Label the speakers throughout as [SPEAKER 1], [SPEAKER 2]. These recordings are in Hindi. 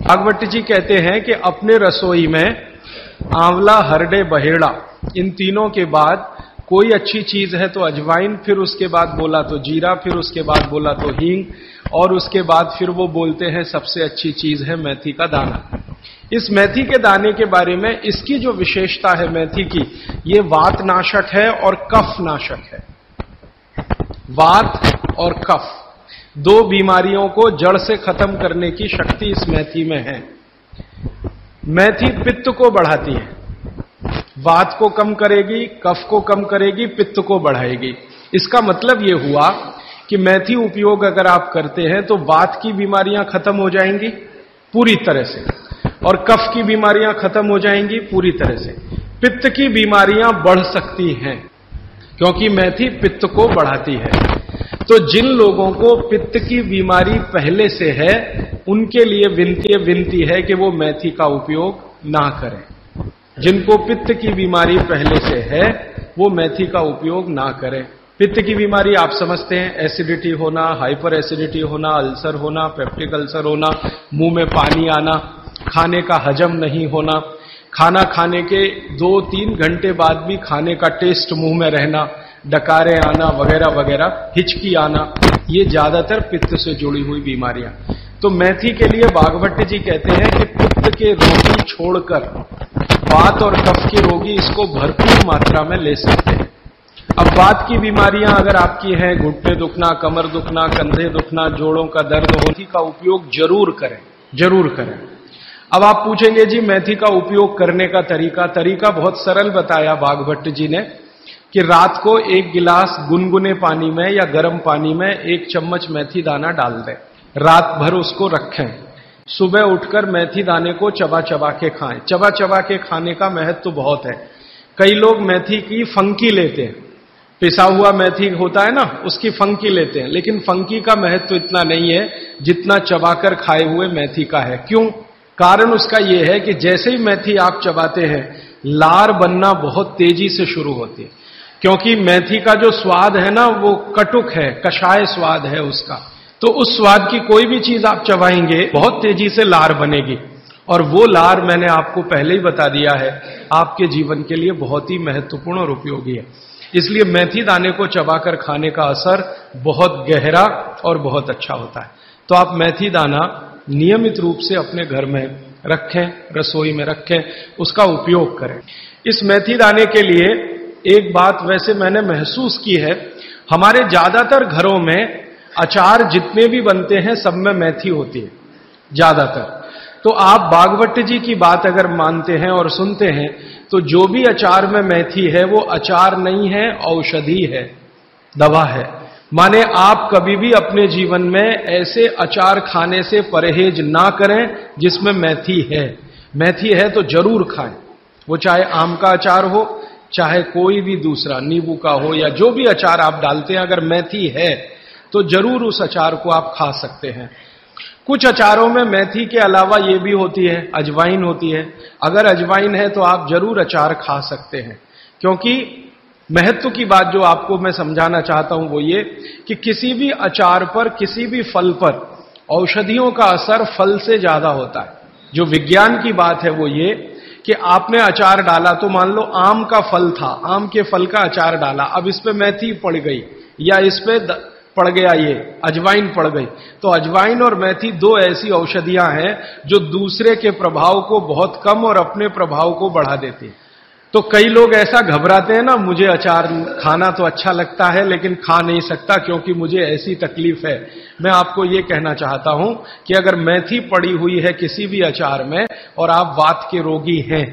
[SPEAKER 1] भागवत जी कहते हैं कि अपने रसोई में आंवला, हरडे, बहेड़ा, इन तीनों के बाद कोई अच्छी चीज है तो अजवाइन, फिर उसके बाद बोला तो जीरा, फिर उसके बाद बोला तो हींग, और उसके बाद फिर वो बोलते हैं सबसे अच्छी चीज है मेथी का दाना। इस मेथी के दाने के बारे में इसकी जो विशेषता है मेथी की, ये वात नाशक है और कफ नाशक है। वात और कफ दो बीमारियों को जड़ से खत्म करने की शक्ति इस मेथी में है। मेथी पित्त को बढ़ाती है, वात को कम करेगी, कफ को कम करेगी, पित्त को बढ़ाएगी। इसका मतलब यह हुआ कि मेथी उपयोग अगर आप करते हैं तो वात की बीमारियां खत्म हो जाएंगी पूरी तरह से, और कफ की बीमारियां खत्म हो जाएंगी पूरी तरह से। पित्त की बीमारियां बढ़ सकती हैं क्योंकि मेथी पित्त को बढ़ाती है। तो जिन लोगों को पित्त की बीमारी पहले से है उनके लिए विनती है कि वो मेथी का उपयोग ना करें। जिनको पित्त की बीमारी पहले से है वो मेथी का उपयोग ना करें। पित्त की बीमारी आप समझते हैं, एसिडिटी होना, हाइपर एसिडिटी होना, अल्सर होना, पेप्टिक अल्सर होना, मुंह में पानी आना, खाने का हजम नहीं होना, खाना खाने के 2-3 घंटे बाद भी खाने का टेस्ट मुंह में रहना, डकारे आना वगैरह वगैरह, हिचकी आना, ये ज्यादातर पित्त से जुड़ी हुई बीमारियां। तो मेथी के लिए भागवत जी कहते हैं कि पित्त के रोगी छोड़कर वात और कफ के रोगी इसको भरपूर मात्रा में ले सकते हैं। अब वात की बीमारियां अगर आपकी हैं, घुटने दुखना, कमर दुखना, कंधे दुखना, जोड़ों का दर्द, मेथी का उपयोग जरूर करें, जरूर करें। अब आप पूछेंगे जी मेथी का उपयोग करने का तरीका बहुत सरल बताया भागवत जी ने कि रात को 1 गिलास गुनगुने पानी में या गर्म पानी में 1 चम्मच मेथी दाना डाल दें, रात भर उसको रखें, सुबह उठकर मेथी दाने को चबा चबा के खाएं। चबा चबा के खाने का महत्व तो बहुत है। कई लोग मेथी की फंकी लेते हैं, पिसा हुआ मेथी होता है ना, उसकी फंकी लेते हैं, लेकिन फंकी का महत्व तो इतना नहीं है जितना चबाकर खाए हुए मेथी का है। क्यों? कारण उसका यह है कि जैसे ही मेथी आप चबाते हैं लार बनना बहुत तेजी से शुरू होती है, क्योंकि मेथी का जो स्वाद है ना वो कटुक है, कषाय स्वाद है उसका। तो उस स्वाद की कोई भी चीज आप चबाएंगे बहुत तेजी से लार बनेगी, और वो लार मैंने आपको पहले ही बता दिया है आपके जीवन के लिए बहुत ही महत्वपूर्ण और उपयोगी है। इसलिए मेथी दाने को चबाकर खाने का असर बहुत गहरा और बहुत अच्छा होता है। तो आप मेथी दाना नियमित रूप से अपने घर में रखें, रसोई में रखें, उसका उपयोग करें। इस मेथी दाने के लिए एक बात वैसे मैंने महसूस की है, हमारे ज्यादातर घरों में अचार जितने भी बनते हैं सब में मेथी होती है ज्यादातर। तो आप भागवत जी की बात अगर मानते हैं और सुनते हैं तो जो भी अचार में मेथी है वो अचार नहीं है, औषधि है, दवा है। माने आप कभी भी अपने जीवन में ऐसे अचार खाने से परहेज ना करें जिसमें मेथी है। मेथी है तो जरूर खाएं, वो चाहे आम का अचार हो, चाहे कोई भी दूसरा, नींबू का हो, या जो भी अचार आप डालते हैं, अगर मेथी है तो जरूर उस अचार को आप खा सकते हैं। कुछ अचारों में मेथी के अलावा ये भी होती है, अजवाइन होती है। अगर अजवाइन है तो आप जरूर अचार खा सकते हैं, क्योंकि महत्व की बात जो आपको मैं समझाना चाहता हूं वो ये कि किसी भी अचार पर, किसी भी फल पर औषधियों का असर फल से ज्यादा होता है। जो विज्ञान की बात है वो ये कि आपने अचार डाला, तो मान लो आम का फल था, आम के फल का अचार डाला, अब इस पे मेथी पड़ गई या इस पे पड़ गया ये अजवाइन पड़ गई, तो अजवाइन और मेथी 2 ऐसी औषधियां हैं जो दूसरे के प्रभाव को बहुत कम और अपने प्रभाव को बढ़ा देती हैं। तो कई लोग ऐसा घबराते हैं ना, मुझे अचार खाना तो अच्छा लगता है लेकिन खा नहीं सकता क्योंकि मुझे ऐसी तकलीफ है। मैं आपको ये कहना चाहता हूं कि अगर मेथी पड़ी हुई है किसी भी अचार में और आप वात के रोगी हैं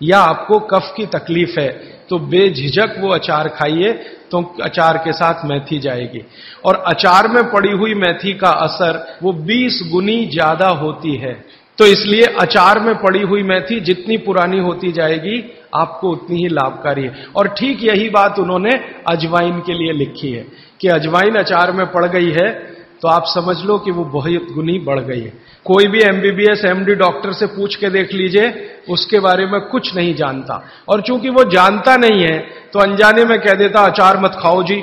[SPEAKER 1] या आपको कफ की तकलीफ है तो बेझिझक वो अचार खाइए, तो अचार के साथ मेथी जाएगी। और अचार में पड़ी हुई मेथी का असर वो 20 गुनी ज्यादा होती है। तो इसलिए अचार में पड़ी हुई मेथी जितनी पुरानी होती जाएगी आपको उतनी ही लाभकारी है। और ठीक यही बात उन्होंने अजवाइन के लिए लिखी है कि अजवाइन अचार में पड़ गई है तो आप समझ लो कि वो बहुत गुनी बढ़ गई है। कोई भी MBBS MD डॉक्टर से पूछ के देख लीजिए, उसके बारे में कुछ नहीं जानता, और चूंकि वो जानता नहीं है तो अनजाने में कह देता अचार मत खाओ जी,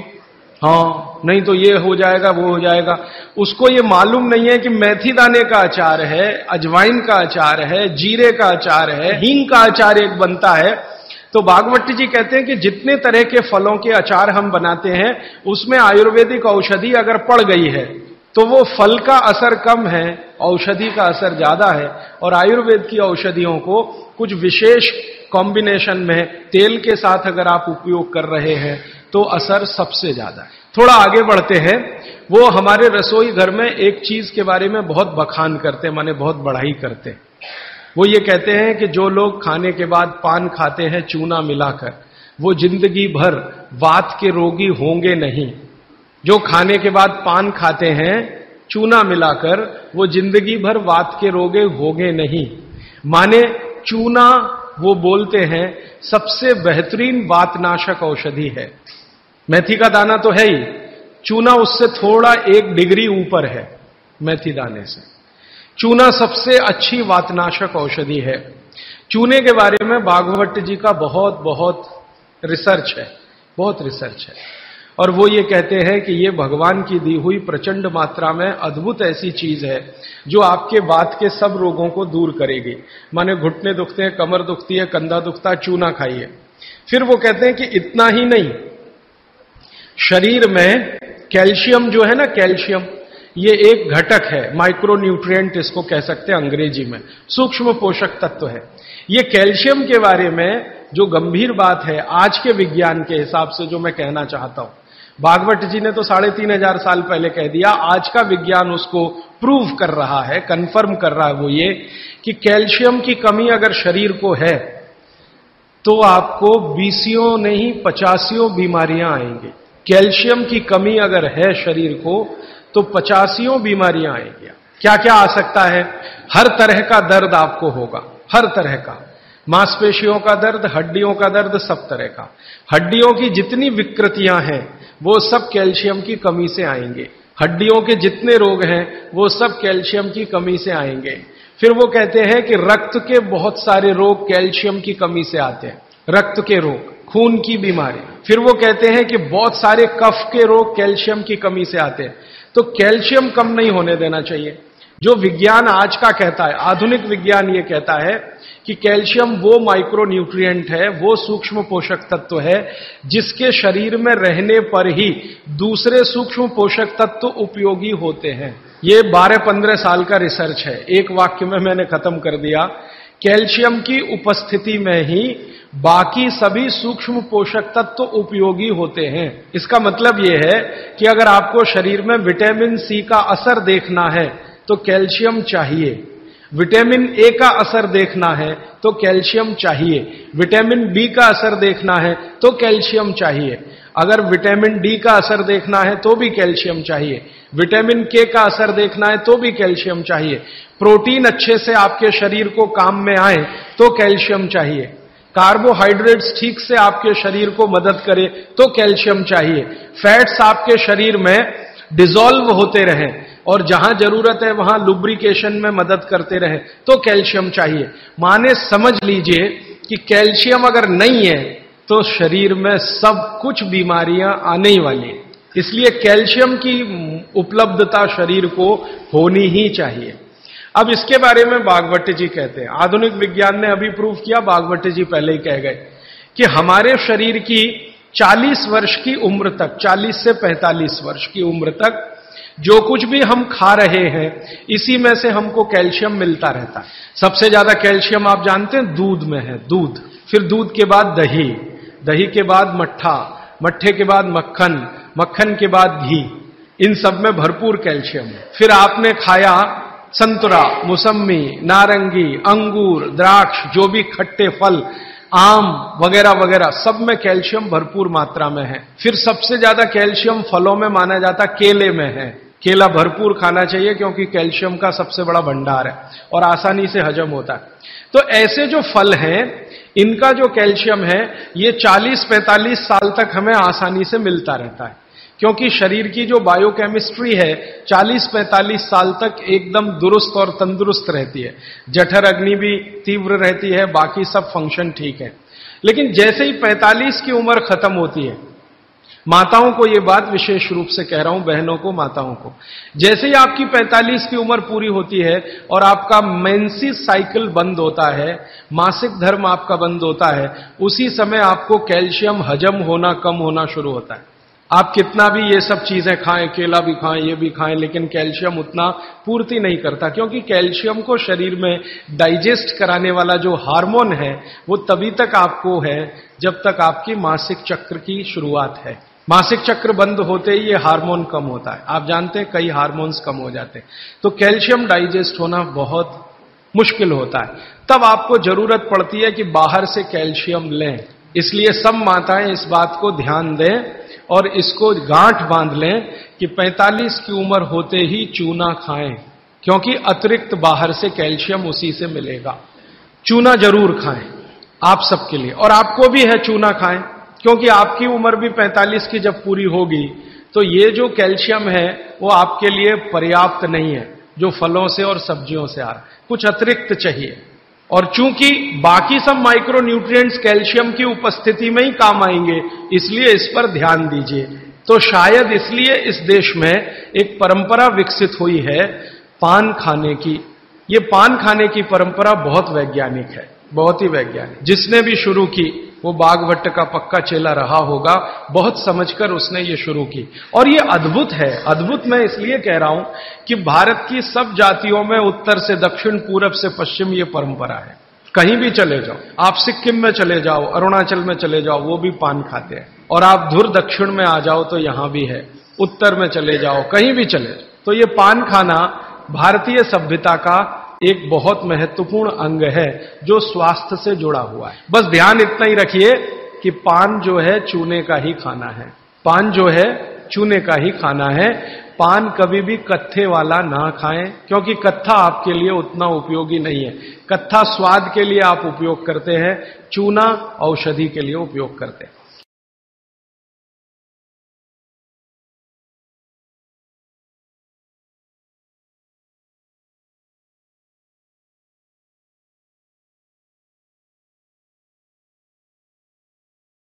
[SPEAKER 1] हाँ, नहीं तो ये हो जाएगा, वो हो जाएगा। उसको ये मालूम नहीं है कि मेथी दाने का अचार है, अजवाइन का अचार है, जीरे का अचार है, हींग का अचार एक बनता है। तो भागवत जी कहते हैं कि जितने तरह के फलों के अचार हम बनाते हैं, उसमें आयुर्वेदिक औषधि अगर पड़ गई है तो वो फल का असर कम है, औषधि का असर ज्यादा है। और आयुर्वेद की औषधियों को कुछ विशेष कॉम्बिनेशन में तेल के साथ अगर आप उपयोग कर रहे हैं तो असर सबसे ज्यादा है। थोड़ा आगे बढ़ते हैं। वो हमारे रसोई घर में एक चीज के बारे में बहुत बखान करते हैं, माने बहुत बढ़ाई करते हैं। वो ये कहते हैं कि जो लोग खाने के बाद पान खाते हैं चूना मिलाकर, वो जिंदगी भर वात के रोगी होंगे नहीं। जो खाने के बाद पान खाते हैं चूना मिलाकर, वो जिंदगी भर वात के रोगी होंगे नहीं। माने चूना, वो बोलते हैं, सबसे बेहतरीन वातनाशक औषधि है। मेथी का दाना तो है ही, चूना उससे थोड़ा 1 डिग्री ऊपर है। मेथी दाने से चूना सबसे अच्छी वातनाशक औषधि है। चूने के बारे में भागवत जी का बहुत बहुत रिसर्च है, बहुत रिसर्च है। और वो ये कहते हैं कि ये भगवान की दी हुई प्रचंड मात्रा में अद्भुत ऐसी चीज है जो आपके वात के सब रोगों को दूर करेगी। माने घुटने दुखते हैं, कमर दुखती है, कंधा दुखता है, चूना खाइए। फिर वो कहते हैं कि इतना ही नहीं, शरीर में कैल्शियम जो है ना, कैल्शियम ये एक घटक है, माइक्रो न्यूट्रिएंट इसको कह सकते हैं अंग्रेजी में, सूक्ष्म पोषक तत्व है। ये कैल्शियम के बारे में जो गंभीर बात है आज के विज्ञान के हिसाब से, जो मैं कहना चाहता हूं, भागवत जी ने तो 3500 साल पहले कह दिया, आज का विज्ञान उसको प्रूव कर रहा है, कंफर्म कर रहा है। वो ये कि कैल्शियम की कमी अगर शरीर को है तो आपको 20 नहीं 50 बीमारियां आएंगी। कैल्शियम की कमी अगर है शरीर को तो 50 बीमारियां आएंगी। क्या क्या आ सकता है? हर तरह का दर्द आपको होगा, हर तरह का, मांसपेशियों का दर्द, हड्डियों का दर्द, सब तरह का। हड्डियों की जितनी विकृतियां हैं वो सब कैल्शियम की कमी से आएंगे। हड्डियों के जितने रोग हैं वो सब कैल्शियम की कमी से आएंगे। फिर वो कहते हैं कि रक्त के बहुत सारे रोग कैल्शियम की कमी से आते हैं, रक्त के रोग, खून की बीमारी। फिर वो कहते हैं कि बहुत सारे कफ के रोग कैल्शियम की कमी से आते हैं। तो कैल्शियम कम नहीं होने देना चाहिए। जो विज्ञान आज का कहता है, आधुनिक विज्ञान ये कहता है कि कैल्शियम वो माइक्रो न्यूट्रिएंट है, वो सूक्ष्म पोषक तत्व है जिसके शरीर में रहने पर ही दूसरे सूक्ष्म पोषक तत्व उपयोगी होते हैं। ये 12-15 साल का रिसर्च है, एक वाक्य में मैंने खत्म कर दिया। कैल्शियम की उपस्थिति में ही बाकी सभी सूक्ष्म पोषक तत्व उपयोगी होते हैं। इसका मतलब यह है कि अगर आपको शरीर में विटामिन सी का असर देखना है तो कैल्शियम चाहिए, विटामिन ए का असर देखना है तो कैल्शियम चाहिए, विटामिन बी का असर देखना है तो कैल्शियम चाहिए, अगर विटामिन डी का असर देखना है तो भी कैल्शियम चाहिए, विटामिन के का असर देखना है तो भी कैल्शियम चाहिए, प्रोटीन अच्छे से आपके शरीर को काम में आए तो कैल्शियम चाहिए, कार्बोहाइड्रेट्स ठीक से आपके शरीर को मदद करे तो कैल्शियम चाहिए, फैट्स आपके शरीर में डिसॉल्व होते रहें और जहां जरूरत है वहां लुब्रिकेशन में मदद करते रहे तो कैल्शियम चाहिए। माने समझ लीजिए कि कैल्शियम अगर नहीं है तो शरीर में सब कुछ बीमारियां आने ही वाली हैं। इसलिए कैल्शियम की उपलब्धता शरीर को होनी ही चाहिए। अब इसके बारे में भागवत जी कहते हैं, आधुनिक विज्ञान ने अभी प्रूव किया, भागवत जी पहले ही कह गए कि हमारे शरीर की 40 वर्ष की उम्र तक, 40 से 45 वर्ष की उम्र तक जो कुछ भी हम खा रहे हैं इसी में से हमको कैल्शियम मिलता रहता है। सबसे ज्यादा कैल्शियम आप जानते हैं दूध में है, दूध, फिर दूध के बाद दही, दही के बाद मट्ठा, मट्ठे के बाद मक्खन, मक्खन के बाद घी, इन सब में भरपूर कैल्शियम है। फिर आपने खाया संतरा, मौसम्मी, नारंगी, अंगूर, द्राक्ष, जो भी खट्टे फल, आम वगैरह वगैरह, सब में कैल्शियम भरपूर मात्रा में है। फिर सबसे ज्यादा कैल्शियम फलों में माना जाता केले में है। केला भरपूर खाना चाहिए क्योंकि कैल्शियम का सबसे बड़ा भंडार है और आसानी से हजम होता है। तो ऐसे जो फल हैं इनका जो कैल्शियम है ये 40-45 साल तक हमें आसानी से मिलता रहता है, क्योंकि शरीर की जो बायोकेमिस्ट्री है 40-45 साल तक एकदम दुरुस्त और तंदुरुस्त रहती है। जठर अग्नि भी तीव्र रहती है, बाकी सब फंक्शन ठीक है। लेकिन जैसे ही 45 की उम्र खत्म होती है माताओं को ये बात विशेष रूप से कह रहा हूं, बहनों को, माताओं को। जैसे ही आपकी 45 की उम्र पूरी होती है और आपका मेंसेस साइकिल बंद होता है, मासिक धर्म आपका बंद होता है, उसी समय आपको कैल्शियम हजम होना कम होना शुरू होता है। आप कितना भी ये सब चीजें खाएं, केला भी खाएं, ये भी खाएं, लेकिन कैल्शियम उतना पूर्ति नहीं करता, क्योंकि कैल्शियम को शरीर में डाइजेस्ट कराने वाला जो हार्मोन है वो तभी तक आपको है जब तक आपकी मासिक चक्र की शुरुआत है। मासिक चक्र बंद होते ही ये हार्मोन कम होता है। आप जानते हैं कई हार्मोन्स कम हो जाते हैं, तो कैल्शियम डाइजेस्ट होना बहुत मुश्किल होता है। तब आपको जरूरत पड़ती है कि बाहर से कैल्शियम लें। इसलिए सब माताएं इस बात को ध्यान दें और इसको गांठ बांध लें कि 45 की उम्र होते ही चूना खाएं, क्योंकि अतिरिक्त बाहर से कैल्शियम उसी से मिलेगा। चूना जरूर खाएं आप सबके लिए, और आपको भी है चूना खाएं, क्योंकि आपकी उम्र भी 45 की जब पूरी होगी तो ये जो कैल्शियम है वो आपके लिए पर्याप्त नहीं है जो फलों से और सब्जियों से आ रहा है, कुछ अतिरिक्त चाहिए। और चूंकि बाकी सब माइक्रो न्यूट्रिएंट्स कैल्शियम की उपस्थिति में ही काम आएंगे, इसलिए इस पर ध्यान दीजिए। तो शायद इसलिए इस देश में एक परंपरा विकसित हुई है पान खाने की। ये पान खाने की परंपरा बहुत वैज्ञानिक है, बहुत ही वैज्ञानिक। जिसने भी शुरू की वो बागभट्ट का पक्का चेला रहा होगा, बहुत समझकर उसने ये शुरू की। और ये अद्भुत है। अद्भुत मैं इसलिए कह रहा हूं कि भारत की सब जातियों में उत्तर से दक्षिण, पूरब से पश्चिम ये परंपरा है। कहीं भी चले जाओ, आप सिक्किम में चले जाओ, अरुणाचल में चले जाओ, वो भी पान खाते हैं। और आप धुर दक्षिण में आ जाओ तो यहां भी है, उत्तर में चले जाओ, कहीं भी चले जाओ, तो ये पान खाना भारतीय सभ्यता का एक बहुत महत्वपूर्ण अंग है जो स्वास्थ्य से जुड़ा हुआ है। बस ध्यान इतना ही रखिए कि पान जो है चूने का ही खाना है। पान जो है चूने का ही खाना है। पान कभी भी कत्थे वाला ना खाएं, क्योंकि कत्था आपके लिए उतना उपयोगी नहीं है। कत्था स्वाद के लिए आप उपयोग करते हैं, चूना औषधि के लिए उपयोग करते हैं।